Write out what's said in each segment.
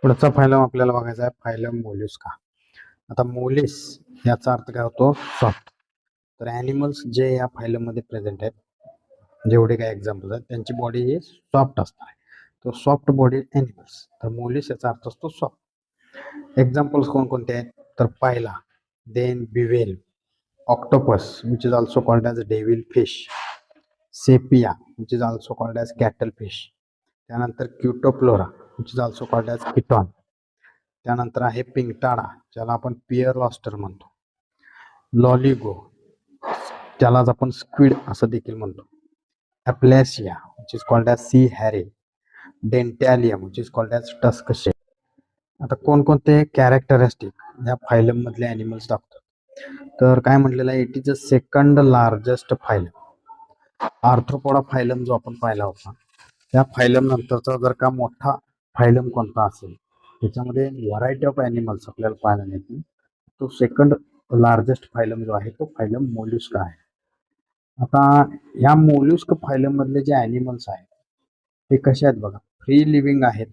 पुढचा फायलम आपल्याला बघायचा आहे फायलम मोल्युस्का. आता मोलिस याचा अर्थ काय होतो? सॉफ्ट. तर ॲनिमल्स जे या फायलममध्ये प्रेझेंट आहेत, जेवढे काही एक्झाम्पल्स आहेत, त्यांची बॉडी ही सॉफ्ट असणार आहे. तो सॉफ्ट बॉडी ॲनिमल्स. तर मोलिस याचा अर्थ असतो सॉफ्ट. एक्झाम्पल्स कोणकोणते आहेत? तर Pila, then bivalve, octopus which is also called as devil fish, Sepia which is also called as cuttlefish, त्यानंतर Chaetopleura which is also called as chiton, त्यानंतर आहे पिंगटाडा ज्याला आपण पियर लॉस्टर म्हणतो, लॉलिगो त्यालाच आपण स्क्विड असं देखील म्हणतो, Aplysia which is called as sea hare, Dentalium which is called as tusk shell. आता कोणकोणते कॅरेक्टरिस्टिक या फायलम मधले ॲनिमल्स दाखवतात? तर काय म्हटलेलं आहे, it is a second largest phylum. Arthropoda phylum जो आपण पाहिला होता, त्या फायलम नंतरचा जर का मोठा फायलम कोणता असेल त्याच्यामध्ये व्हरायटी ऑफ ॲनिमल्स आपल्याला पाहायला मिळतील. तो सेकंड लार्जेस्ट फायलम जो आहे तो फायलम मोल्युस्का आहे. आता ह्या मोल्युस्क फायलम मधले जे ॲनिमल्स आहेत ते कसे आहेत बघा, फ्री लिव्हिंग आहेत,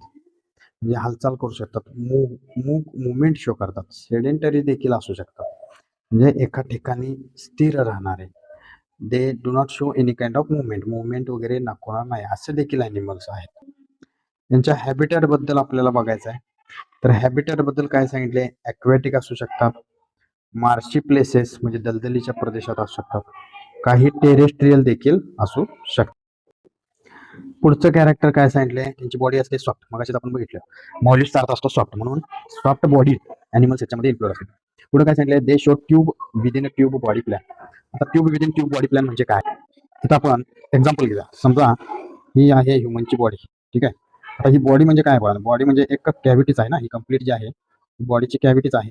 म्हणजे हालचाल करू शकतात, मुवमेंट शो करतात, सेडेंटरी देखील असू शकतात, म्हणजे एका ठिकाणी स्थिर राहणारे. They do not show any kind of movement वगैरे दाखवणार नाही, असे देखील ॲनिमल्स आहेत. त्यांच्या हॅबिटॅट बद्दल आपल्याला बघायचं आहे. तर हॅबिटॅट बद्दल काय सांगितले, ॲक्वॅटिक असू शकतात, मार्शी प्लेसेस म्हणजे दलदलीच्या प्रदेशात असू शकतात, काही टेरेस्ट्रियल देखील असू शकतात. पुढचं कॅरेक्टर काय सांगितले, त्यांची बॉडी असते सॉफ्ट. मग आपण बघितलं मॉलिसचा अर्थ असतो सॉफ्ट, म्हणून सॉफ्ट बॉडी ॲनिमल्स याच्यामध्ये इन्क्लूड असते. पुढे काय सांगितले, they show tube within a tube body plan. आता tube within tube body plan म्हणजे काय? तिथं आपण एक्झाम्पल घेऊया. समजा ही आहे ह्युमनची बॉडी, ठीक आहे. आता ही बॉडी म्हणजे काय बघा, बॉडी म्हणजे एक कॅव्हिटीच आहे ना, ही कंप्लीट जी आहे बॉडीची कॅव्हिटीच आहे.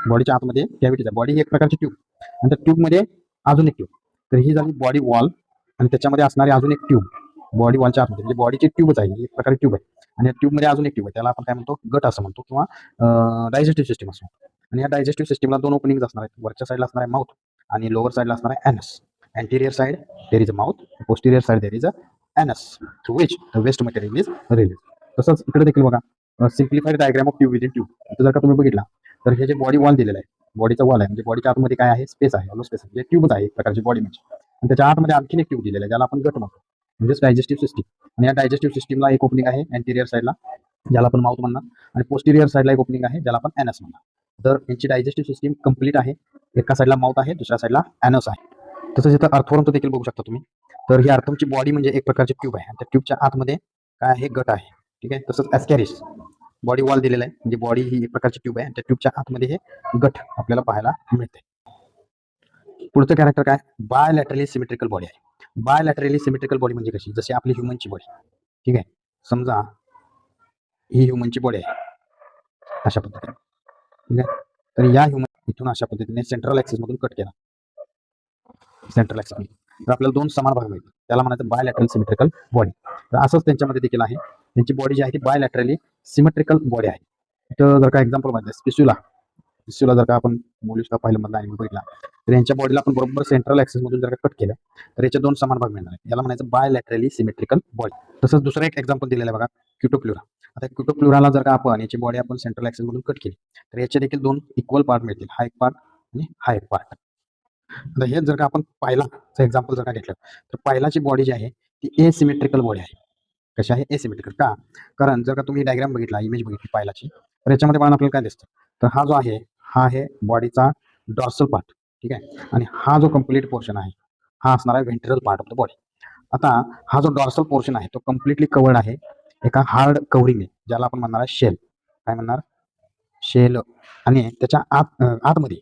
बॉडीच्या आतमध्ये कॅव्हिटीज आहे. बॉडी ही एक प्रकारची ट्यूब आणि त्या ट्यूबमध्ये अजून एक ट्यूब. तर ही झाली बॉडी वॉल आणि त्याच्यामध्ये असणारी अजून एक ट्यूब बॉडी वॉलच्या आतमध्ये, म्हणजे बॉडीची ट्यूबच आहे, एक प्रकारची ट्यूब आहे. आणि या ट्यूबमध्ये अजून एक ट्यूब आहे, त्याला आपण काय म्हणतो, गट असं म्हणतो किंवा डायजेस्टिव्ह सिस्टीम असं म्हणतो. आणि या डायजेस्टिव्ह सिस्टीमला दोन ओपनिंग्स असणार आहेत. वरच्या साईडला असणार आहे माउथ आणि लोअर साईडला असणार आहे anus. Anterior side there is a mouth, posterior side there is a anus through which the waste material is release. तसंच इकडे देखील बघा, simplified diagram of tube within tube. इथं जर का तुम्ही बघितला तर हे जे बॉडी वॉल दिलेलं आहे, बॉडीचा वॉल आहे, म्हणजे बॉडीच्या आतमध्ये काय आहे, स्पेस आहे, हॉलो स्पेस आहे, म्हणजे ट्यूबच आहे एक प्रकारची बॉडी म्हणजे. आणि त्याच्या आतमध्ये आणखीन एक ट्यूब दिलेला आहे ज्याला आपण गट म्हणतो, म्हणजेच डायजेस्टिव्ह सिस्टीम. आणि या डायजेस्टिव्ह सिस्टीमला एक ओपनिंग आहे अँटेरियर साईडला ज्याला आपण माउथ म्हणणार, आणि पोस्टिरियर साईडला एक ओपनिंग आहे ज्याला आपण ॲनस म्हणणार. तर यांची डायजेस्टिव्ह सिस्टीम कंप्लीट आहे. एका साईडला माउथ आहे, दुसऱ्या साईडला ॲनस आहे. तसंच इथं अर्थवरंत देखील बघू शकता तुम्ही. तर ही अर्थमची बॉडी म्हणजे एक प्रकारची ट्यूब आहे आणि त्या ट्यूबच्या आतमध्ये काय आहे, गट आहे, ठीक आहे. तसंच ॲस्कॅरिस बॉडी वॉल दिलेला आहे, म्हणजे बॉडी ही एक प्रकारची ट्यूब आहे आणि त्या ट्यूबच्या आतमध्ये हे गट आपल्याला पाहायला मिळते. पुढचं कॅरेक्टर काय, बायलॅटरली सिमेट्रिकल बॉडी आहे. बायलॅटरली सिमेट्रिकल बॉडी म्हणजे कशी, जशी आपली ह्युमनची बॉडी, ठीक आहे. समजा ही ह्युमनची बॉडी आहे अशा पद्धतीने, ठीक आहे. तर या ह्युमन इथून अशा पद्धतीने सेंट्रल ॲक्सिस मधून कट केला, सेंट्रल ॲक्सिस तर आपल्याला दोन समान भाग मिळतील, त्याला म्हणायचं बायलॅटरल सिमेट्रिकल बॉडी. तर असंच त्यांच्यामध्ये देखील आहे, त्यांची बॉडी जी आहे ती बायलॅटरली सिमेट्रिकल बॉडी आहे. इथं जर का एक्झाम्पल माहिती आहे, पिस्युला जर का आपण मोल्युस्का पाहिलं मधला ॲनिमल बघितला तर यांच्या बॉडीला आपण बरोबर सेंट्रल ॲक्सिस मधून जर का कट केलं तर याचे दोन समान भाग मिळणार आहेत, याला म्हणायचं बायलॅटरली सिमेट्रिकल बॉडी. तसंच दुसरं एक एक्झाम्पल दिलेलं आहे बघा, क्युटोप्लुरा. आता क्युटोप्लुराला जर का आपण याची बॉडी आपण सेंट्रल ॲक्सिस मधून कट केली तर याचे देखील दोन इक्वल पार्ट मिळतील, हा एक पार्ट आणि हा एक पार्ट. आता हे जर का आपण पायलाचं एक्झाम्पल जर का घेतलं तर पायलाची बॉडी जी आहे ती एसिमेट्रिकल बॉडी आहे. कशी आहे, एसिमेट्रिकल. का? कारण जर का तुम्ही डायग्राम बघितला, इमेज बघितली पायलाची, तर याच्यामध्ये पण आपल्याला काय दिसतं, तर हा जो आहे हा आहे बॉडीचा डॉर्सल पार्ट, ठीक आहे. आणि हा जो कम्प्लीट पोर्शन आहे हा असणार आहे ventral part of the body. आता हा जो डॉर्सल पोर्शन आहे तो कम्प्लिटली कवर्ड आहे एका हार्ड कवरिंग ज्याला आपण म्हणणार आहे शेल. काय म्हणणार, शेल. आणि त्याच्या आतमध्ये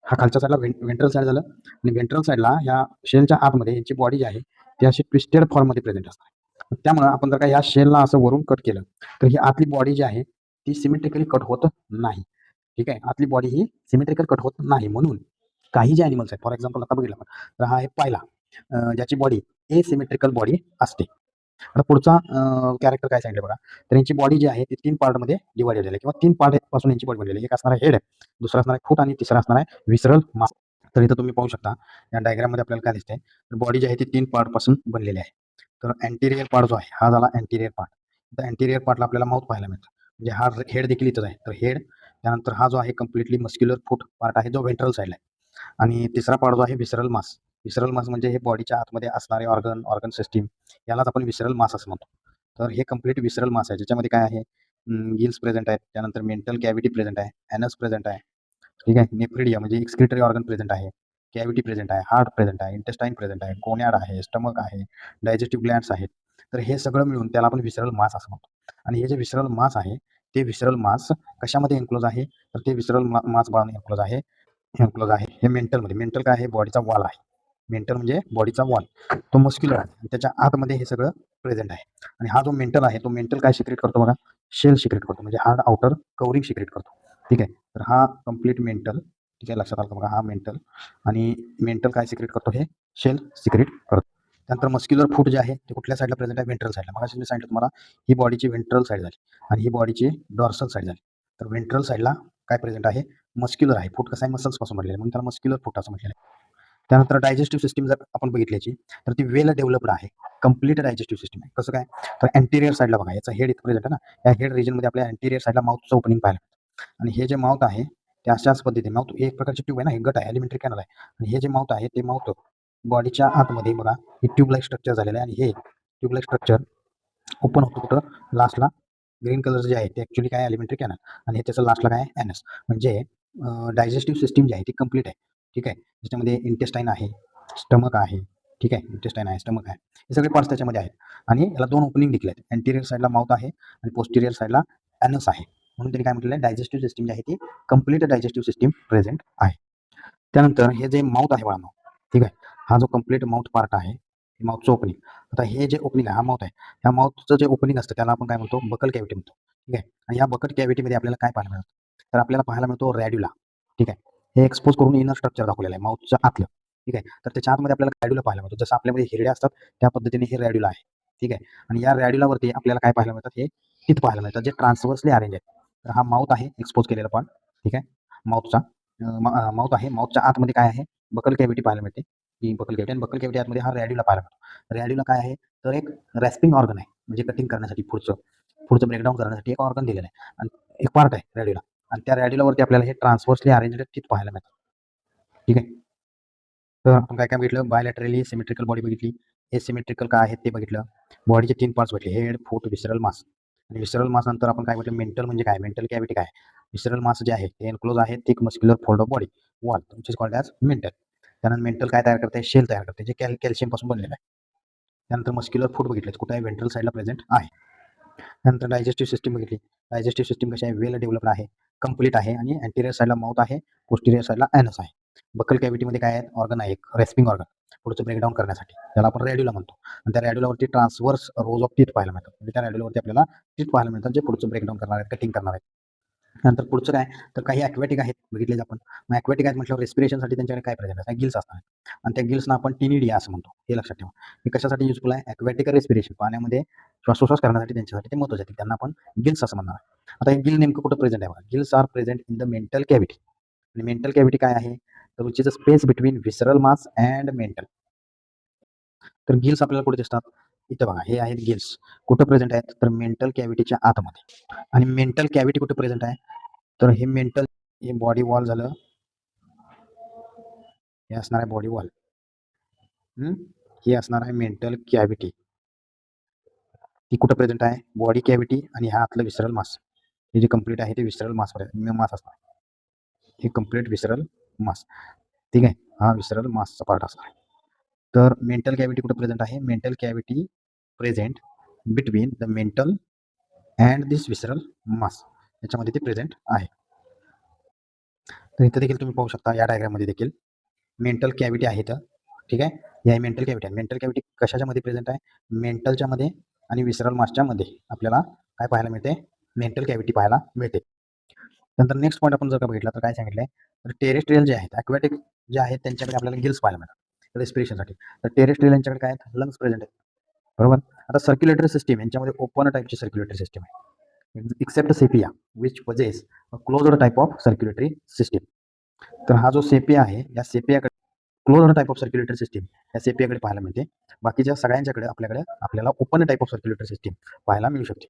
हा खालच्या साईडला व्हेंट्रल साईड झालं आणि व्हेंट्रल साईडला ह्या शेलच्या आतमध्ये यांची बॉडी जी आहे ती अशी ट्विस्टेड फॉर्ममध्ये प्रेझेंट असते. त्यामुळे आपण जर का ह्या शेलला असं वरून कट केलं तर ही आतली बॉडी जी आहे ती सिमेट्रिकली कट होत नाही, ठीक आहे. आतली बॉडी ही सिमेट्रिकल कट होत नाही. म्हणून काही जे ॲनिमल्स आहेत, फॉर एक्झाम्पल आता बघितलं आपण तर हा आहे पायला, ज्याची बॉडी एसिमेट्रिकल बॉडी असते. आता पुढचा कॅरेक्टर काय सांगितलं बघा, तर यांची बॉडी जी आहे ती 3 पार्टमध्ये डिवाइडेड झाली किंवा 3 पार्ट पासून यांची बॉडी बनलेली आहे. एक असणार आहे हेड, दुसरा असणार आहे फूट आणि तिसरा असणार आहे विसरल मास. तर इथं तुम्ही पाहू शकता या डायग्राममध्ये आपल्याला काय दिसतंय, तर बॉडी जी आहे ती 3 पार्ट पासून बनलेली आहे. तर अँटेरियर पार्ट जो आहे हा झाला अँटेरियर पार्ट. तर अँटेरियर पार्टला आपल्याला माउथ पाहायला मिळतं. म्हणजे हा हेड देखील इथंच आहे. तर हेड, त्यानंतर हा जो आहे कम्प्लिटली मस्क्युलर फूट पार्ट आहे जो व्हेंट्रल साईडला आहे. आणि तिसरा पार्ट जो आहे विसरल मास. विसरल मास म्हणजे हे बॉडीच्या आतमध्ये असणारे ऑर्गन सिस्टीम, यालाच आपण विसरल मास असं म्हणतो. तर हे कम्प्लीट विसरल मास आहे, ज्याच्यामध्ये काय आहे, गिल्स प्रेझेंट आहेत, त्यानंतर मेंटल कॅव्हिटी प्रेझेंट आहे, ॲनस प्रेझेंट आहे, ठीक आहे. नेफ्रिडिया म्हणजे एक्सक्रिटरी ऑर्गन प्रेझेंट आहे, कॅव्हिटी प्रेझेंट आहे, हार्ट प्रेझेंट आहे, इंटेस्टाईन प्रेझेंट आहे, कोन्याड आहे, स्टमक आहे, डायजेस्टिव्ह ग्लँड्स आहेत. तर हे सगळं मिळून त्याला आपण विसरल मास असं म्हणतो. आणि हे जे विसरल मास आहे, ते विसरल मास कशामध्ये इन्क्लोज आहे, तर ते विसरल मास बाळाने इन्क्लोज आहे हे मेंटलमध्ये. मेंटल काय आहे, बॉडीचा वॉल आहे. मेंटल म्हणजे बॉडीचा वॉल, तो मस्क्युलर आहे आणि त्याच्या आतमध्ये हे सगळं प्रेझेंट आहे. आणि हा जो मेंटल आहे, तो मेंटल काय सिक्रेट करतो बघा, शेल सिक्रेट करतो, म्हणजे हार्ड आउटर कवरिंग सिक्रेट करतो, ठीक आहे. तर हा कम्प्लीट मेंटल, ठीक आहे, लक्षात आलं का बघा, हा मेंटल. आणि मेंटल काय सिक्रेट करतो, हे शेल सिक्रेट करतो. त्यानंतर मस्क्युलर फूट जे आहे ते कुठल्या साईडला प्रेझेंट आहे, व्हेंट्रल साईडला. मग मी सांगितलं तुम्हाला, ही बॉडीची व्हेंट्रल साईड झाली आणि ही बॉडीची डॉर्सल साईड झाली. तर व्हेंट्रल साईडला काय प्रेझेंट आहे, मस्क्युलर आहे. फूट कसा आहे, मसल्स पासून बनलेला आहे, म्हणून त्याला मस्क्युलर फूट असं म्हटलेलं आहे. त्यानंतर डायजेस्टिव्ह सिस्टीम जर आपण बघितल्याची, तर ती वेल डेव्हलप्ड आहे, कंप्लीट डायजेस्टिव्ह सिस्टीम आहे. कसं काय, तर अँटिरियर साईडला बघा, याचा हेड इथं प्रेझेंट आहे ना, या हेड रिजनमध्ये आपल्या अँटिरियर साईडला माउथचं ओपनिंग पाहायला मिळतं. आणि हे जे माउथ आहे ते अशाच पद्धतीने, माउथ एक प्रकारची ट्यूब आहे ना, हे गट आहे, एलिमेंटरी कॅनल आहे. आणि हे जे माउथ आहे ते माउथ बॉडीच्या आतमध्ये बघा, हे ट्यूबलाईक स्ट्रक्चर झालेलं आहे. आणि हे ट्यूबलाईक स्ट्रक्चर ओपन होतं कुठं, लास्टला ग्रीन कलर जे आहे ते ॲक्च्युली काय, एलिमेंटरी कॅनल. आणि हे त्याचं लास्टला काय, ॲनस. म्हणजे डायजेस्टिव्ह सिस्टीम जी आहे ती कंप्लीट आहे, ठीक आहे. ज्याच्यामध्ये इंटेस्टाईन आहे, स्टमक आहे, ठीक आहे, इंटेस्टाईन आहे, स्टमक आहे, हे सगळे पार्ट्स त्याच्यामध्ये आहेत. आणि याला दोन ओपनिंग देखील आहेत, अँटिरियर साईडला माउथ आहे आणि पोस्टिरियर साईडला ॲनस आहे. म्हणून त्यांनी काय म्हटलेलं आहे, डायजेस्टिव्ह सिस्टीम जी आहे ती कंप्लीट डायजेस्टिव्ह सिस्टीम प्रेझेंट आहे. त्यानंतर हे जे माउथ आहे बाळांनो, ठीक आहे, हा जो कंप्लीट माउथ पार्ट आहे, माउथचं ओपनिंग. आता हे जे ओपनिंग आहे, हा माउथ आहे, ह्या माउथचं जे ओपनिंग असतं त्याला आपण काय म्हणतो, बकल कॅव्हिटी म्हणतो, ठीक आहे. आणि या बकल कॅव्हिटीमध्ये आपल्याला काय पाहायला मिळतं, तर आपल्याला पाहायला मिळतो रॅड्युला, ठीक आहे. हे एक्सपोज करून इनर स्ट्रक्चर दाखवलेलं आहे माउथच्या आतलं, ठीक आहे. तर त्याच्या आतमध्ये आपल्याला रॅड्युला पाहायला मिळतो, जसं आपल्यामध्ये हिरड्या असतात त्या पद्धतीने हे रॅड्युला आहे, ठीक आहे. आणि या रॅड्युलावरती आपल्याला काय पाहायला मिळतात, हे टीथ पाहायला मिळतात, जे ट्रान्सवर्सली अरेंज आहेत. तर हा माउथ आहे एक्सपोज केलेला पार्ट, ठीक आहे, माउथचा. माउथ आहे, माउथच्या आतमध्ये काय आहे, बकल कॅव्हिटी पाहायला मिळते, ही बकल कॅव्हिटी. आणि बकल कॅव्हिटी आतमध्ये हा रॅड्युला पाहायला मिळतो. रॅड्युला काय आहे, तर एक रॅस्पिंग ऑर्गन आहे, म्हणजे कटिंग करण्यासाठी, पुढचं ब्रेकडाऊन करण्यासाठी एक ऑर्गन दिलेलं आहे आणि एक पार्ट आहे रॅड्युला. आणि त्या रॅड्युलावरती आपल्याला हे ट्रान्सवर्सली अरेंज्ड टीथ पाहायला मिळतात, ठीक आहे. तर आपण काय काय बघितलं, बायलॅटरली सिमेट्रिकल बॉडी बघितली, हे सिमेट्रिकल काय आहे ते बघितलं. बॉडीचे 3 पार्ट्स भेटले, हेड, फूट, विसरल मास. आणि विसरल मास नंतर आपण काय म्हटलं, मेंटल म्हणजे काय, मेंटल कॅव्हिटी काय. विसरल मास जे आहे ते एन्क्लोज आहे thick muscular fold of body wall, which is called as mental. त्यानंतर मेंटल काय तयार करते, शेल तयार करते, जे कॅल्शियम पासून बनलेलं आहे. त्यानंतर मस्क्युलर फूट बघितलं, कुठे आहे, व्हेंट्रल साईडला प्रेझेंट आहे. त्यानंतर डायजेस्टिव्ह सिस्टीम बघितली, डायजेस्टिव्ह सिस्टीम कशी आहे, वेल डेव्हलप्ड आहे, कंप्लीट आहे. आणि अँटिरियर साईडला माउथ आहे, पोस्टिरियर साईडला ॲनस आहे. बकल कॅव्हिटीमध्ये काय आहे, ऑर्गन आहे, एक रेस्पिंग ऑर्गन, पुढचं ब्रेकडाऊन करण्यासाठी, त्याला आपण रॅड्युला म्हणतो. आणि त्या रॅड्युलावरती ट्रान्सवर्स रोज ऑफ टीथ पाहायला मिळतात, म्हणजे त्या रॅड्युलावरती आपल्याला टीथ पाहायला मिळतात, जे पुढचं ब्रेकडाऊन करणार आहेत, कटिंग करणार आहेत. नंतर पुढचं काय, तर काही ॲक्वॅटिक आहेत बघितले आपण. मग ॲक्वॅटिक आहेत म्हटल्यावर रेस्पिरेशनसाठी त्यांच्याकडे काय प्रेझेंट आहे, गिल्स असतात. आणि त्या गिल्सना आपण टिनिडिया असं म्हणतो, हे लक्षात ठेवा. हे कशासाठी युजफुल आहे, ॲक्वॅटिक रेस्पिरेशन, पाण्यामध्ये श्वासोश्वास करण्यासाठी त्यांच्यासाठी ते महत्त्वाचे आहे, त्यांना आपण गिल्स असं म्हणणार. आता हे गिल नेमकं कुठं प्रेझेंट आहे बघा, gills are present in the mantle cavity. आणि मेंटल कॅव्हिटी काय आहे, तर which is a space between visceral mass and mantle. तर गिल्स आपल्याला कुठे दिसतात, इथं बघा, हे आहेत गिल्स. कुठं प्रेझेंट आहेत, तर मेंटल कॅव्हिटीच्या आतमध्ये. आणि मेंटल कॅव्हिटी कुठे प्रेझेंट आहे, तर हे मेंटल, हे बॉडी वॉल झालं, हे असणार आहे बॉडी वॉल, ही असणार आहे मेंटल कॅव्हिटी. ती कुठं प्रेझेंट आहे, बॉडी कॅव्हिटी. आणि हा आतलं विसरल मास, हे जे कंप्लीट आहे ते विसरल मास मास असणार, हे कंप्लीट विसरल मास, ठीक आहे. हा विसरल मासचा पार्ट असणार आहे. तर मेंटल कॅव्हिटी कुठं प्रेझेंट आहे, mantle cavity present between the mantle and this visceral mass, याच्यामध्ये ते प्रेझेंट आहे. तर इथं देखील तुम्ही पाहू शकता, या डायग्राममध्ये देखील मेंटल कॅव्हिटी आहे इथं, ठीक आहे. या मेंटल कॅव्हिटी आहे, मेंटल कॅव्हिटी कशाच्या मध्ये प्रेझेंट आहे, मेंटलच्या मध्ये आणि विसरल मासच्या मध्ये आपल्याला काय पाहायला मिळते, मेंटल कॅव्हिटी पाहायला मिळते. नंतर नेक्स्ट पॉईंट आपण जर का बघितला, तर काय सांगितलंय, तर टेरेस्ट्रियल जे आहेत, ॲक्वॅटिक जे आहेत, त्यांच्याकडे आपल्याला गिल्स पाहायला मिळतात रेस्पिरेशनसाठी. तर टेरेस्ट्रियल यांच्याकडे काय आहेत, लंग्स प्रेझेंट आहेत, बरोबर. आता सर्क्युलेटरी सिस्टीम यांच्यामध्ये ओपन टाईपची सर्क्युलेटरी सिस्टीम आहे, except sepia which possess a closed type of circulatory system. तर हा जो सेपिया आहे, या सेपियाकडे closed type of circulatory system या सेपियाकडे पाहायला मिळते. बाकीच्या सगळ्यांच्याकडे आपल्याला open type of circulatory system पाहायला मिळू शकते.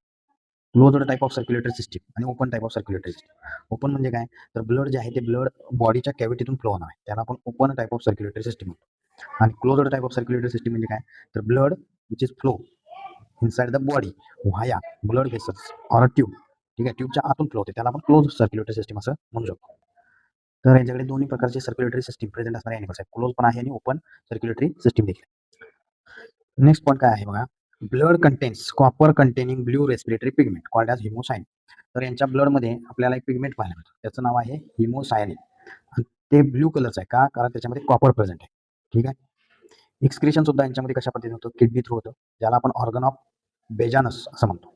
Closed type of circulatory system आणि open type of circulatory system. Open म्हणजे काय, तर ब्लड जे आहे ते ब्लड बॉडीच्या कॅव्हिटीतून फ्लो होणार आहे, त्याला आपण open type of circulatory system म्हणतो. आणि closed type of circulatory system म्हणजे काय, तर blood which is flow inside the body via blood vessels or tube. ठीक आहे, ट्यूबच्या आतून फ्लो होते, त्याला आपण क्लोज सर्क्युलेटरी सिस्टीम असं म्हणू शकतो. तर यांच्याकडे दोन्ही प्रकारचे सर्क्युलेटरी सिस्टीम प्रेझेंट असणारे ॲनिमल्स आहेत, क्लोज पण आहे आणि ओपन सर्क्युलेटरी सिस्टीम देखील. नेक्स्ट पॉईंट काय आहे बघा, blood contains copper containing blue respiratory pigment called as haemocyanin. तर यांच्या ब्लडमध्ये आपल्याला एक पिगमेंट पाहायला मिळतं, त्याचं नाव आहे हिमोसायनिन. आणि ते ब्ल्यू कलरचं आहे का, कारण त्याच्यामध्ये कॉपर प्रेझेंट आहे. ठीक आहे. एक्सक्रिशन सुद्धा यांच्यामध्ये कशा पद्धतीने होतं, किडनी थ्रू होतं, ज्याला आपण ऑर्गन ऑफ बेजानस असं म्हणतो.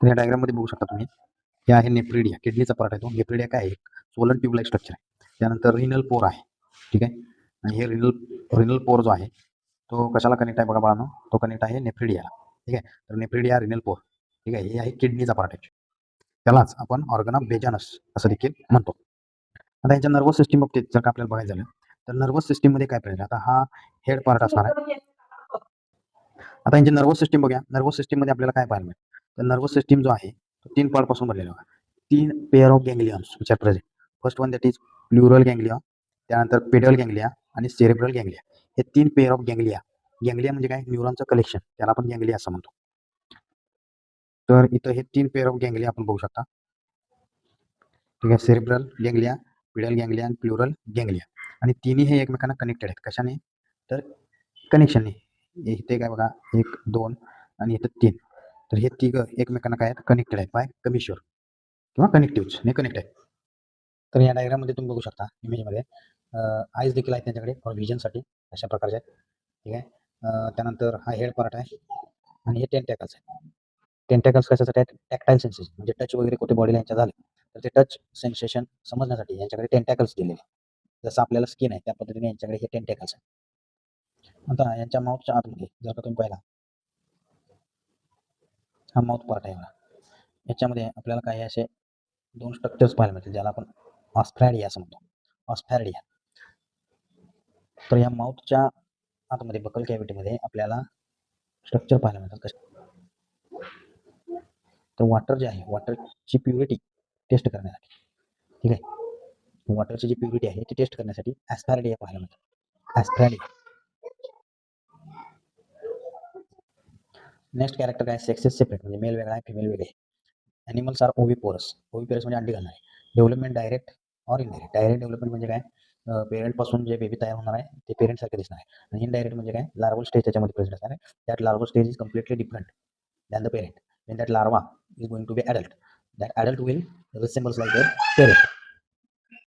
तर या डायग्राममध्ये बघू शकता तुम्ही, हे आहे नेफ्रिडिया, किडनीचा पार्ट आहे तो. नेफ्रिडिया काय आहे, सोलर ट्यूबलाइक स्ट्रक्चर आहे. त्यानंतर रिनल पोर आहे. ठीक आहे. आणि हे रिनल पोर जो आहे तो कशाला कनेक्ट आहे बघा बाळांनो, तो कनेक्ट आहे नेफ्रिडियाला. ठीक आहे. तर नेफ्रिडिया रिनल पोर, ठीक आहे, हे आहे किडनीचा पार्ट आहे, त्यालाच आपण ऑर्गन ऑफ बेजानस असं देखील म्हणतो. आता यांच्या नर्वस सिस्टीम बाबतीत जर का आपल्याला बघायचं झालं तर नर्वस सिस्टीममध्ये काय पाहिजे, आता हा हेड पार्ट असणार आहे. आता यांची नर्वस सिस्टीम बघूया. नर्वस सिस्टीममध्ये आपल्याला काय पाहायला मिळेल, तर नर्वस सिस्टीम जो आहे तो 3 पार्टपासून बनलेला आहे. 3 pair of ganglions which are present. First one that is pleural ganglia, त्यानंतर पेडल गँग्लिया आणि सेरेब्रल गँग्लिया. हे 3 पेअर ऑफ गँग्लिया. गँग्लिया म्हणजे काय, न्यूरॉनचं कलेक्शन, त्याला आपण गँग्लिया असं म्हणतो. तर इथं हे 3 पेअर ऑफ गँग्लिया आपण बघू शकता. ठीक आहे, सेरेब्रल गँग्लिया, पेडल गँग्लिया आणि प्लुरल गँग्लिया. आणि तिन्ही हे एकमेकांना कनेक्टेड आहेत. कशाने, तर कनेक्शनने. इथे काय बघा, 1 2 आणि इथं 3. तर हे तिघं एकमेकांना काय आहेत, कनेक्टेड आहेत बाय कमिश्युअर किंवा कनेक्टिव्हने कनेक्ट आहेत. तर या डायग्राममध्ये तुम्ही बघू शकता, इमेजमध्ये आईज देखील आहेत त्यांच्याकडे फॉर व्हिजनसाठी, अशा प्रकारचे आहेत. ठीक आहे. त्यानंतर हा हेड पार्ट आहे आणि हे टेंटॅकल्स आहेत. टेंटॅकल्स कशासाठी आहेत, टॅक्टाईल सेन्सेशन, म्हणजे टच वगैरे कुठे बॉडीला यांच्या झालं तर ते टच सेन्सेशन समजण्यासाठी यांच्याकडे टेंटॅकल्स दिलेले. जसं आपल्याला स्किन आहे त्या पद्धतीने यांच्याकडे हे टेंटॅकल्स आहेत. आता यांच्या माउथच्या आतमध्ये जर का तुम्ही पाहिला, हा माउथ पार्ट आहे बघा, याच्यामध्ये आपल्याला काही असे 2 स्ट्रक्चर्स पाहायला मिळतील, ज्याला आपण ऑस्फॅरिया असं म्हणतो. ऑस्फॅरिया. तर या माउथच्या आतमध्ये बकल कॅव्हिटीमध्ये आपल्याला स्ट्रक्चर पाहायला मिळतात. तर वॉटर जे आहे, वॉटरची प्युरिटी टेस्ट करण्यासाठी, ठीक आहे, वॉटरची जी प्युरिटी आहे ती टेस्ट करण्यासाठी ॲस्फॅरिडिया पाहायला मिळतात. ॲस्फॅरिडिया. नेक्स्ट कॅरेक्टर काय, सेक्सेस सेपरेट, म्हणजे मेल वेगळा आहे, फिमेल वेगळे आहे. Animals R ओव्हिपोरस. ओव्हिपोरस म्हणजे अंडी घालणारे. Development direct or indirect. Direct development म्हणजे काय, पेरेंटपासून जे बेबी तयार होणार आहे ते पेरेंटसारखे दिसणार आहे. आणि इनडायरेक्ट म्हणजे काय, लार्वल स्टेज त्याच्यामध्ये प्रेझेंट असणार आहे. That larval stage is completely different than the parent. When that larva is going to be adult, that adult will resembles like their parent.